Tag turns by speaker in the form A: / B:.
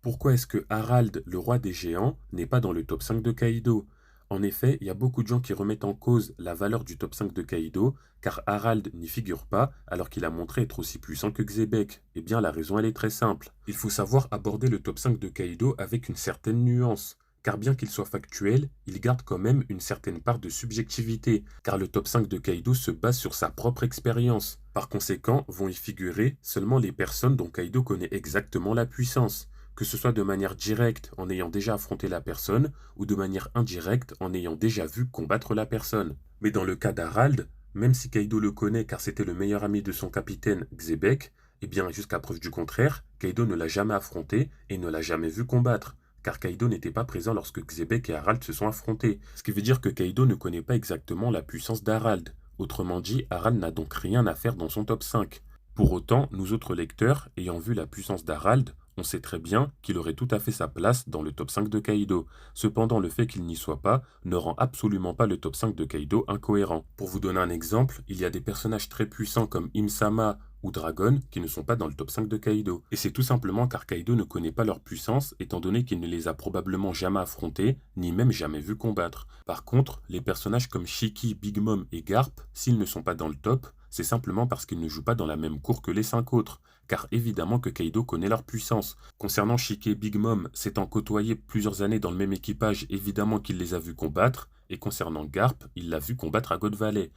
A: Pourquoi est-ce que Harald, le roi des géants, n'est pas dans le top 5 de Kaido? En effet, il y a beaucoup de gens qui remettent en cause la valeur du top 5 de Kaido, car Harald n'y figure pas alors qu'il a montré être aussi puissant que Xebec. Eh bien, la raison elle est très simple. Il faut savoir aborder le top 5 de Kaido avec une certaine nuance. Car bien qu'il soit factuel, il garde quand même une certaine part de subjectivité, car le top 5 de Kaido se base sur sa propre expérience. Par conséquent, vont y figurer seulement les personnes dont Kaido connaît exactement la puissance, que ce soit de manière directe en ayant déjà affronté la personne, ou de manière indirecte en ayant déjà vu combattre la personne. Mais dans le cas d'Harald, même si Kaido le connaît car c'était le meilleur ami de son capitaine Xebec, eh bien jusqu'à preuve du contraire, Kaido ne l'a jamais affronté et ne l'a jamais vu combattre, car Kaido n'était pas présent lorsque Xebec et Harald se sont affrontés. Ce qui veut dire que Kaido ne connaît pas exactement la puissance d'Harald. Autrement dit, Harald n'a donc rien à faire dans son top 5. Pour autant, nous autres lecteurs, ayant vu la puissance d'Harald, on sait très bien qu'il aurait tout à fait sa place dans le top 5 de Kaido. Cependant, le fait qu'il n'y soit pas ne rend absolument pas le top 5 de Kaido incohérent. Pour vous donner un exemple, il y a des personnages très puissants comme Imsama ou Dragon qui ne sont pas dans le top 5 de Kaido. Et c'est tout simplement car Kaido ne connaît pas leur puissance étant donné qu'il ne les a probablement jamais affrontés, ni même jamais vus combattre. Par contre, les personnages comme Shiki, Big Mom et Garp, s'ils ne sont pas dans le top, c'est simplement parce qu'ils ne jouent pas dans la même cour que les 5 autres, car évidemment que Kaido connaît leur puissance. Concernant Shiki et Big Mom, s'étant côtoyés plusieurs années dans le même équipage, évidemment qu'il les a vus combattre, et concernant Garp, il l'a vu combattre à God Valley.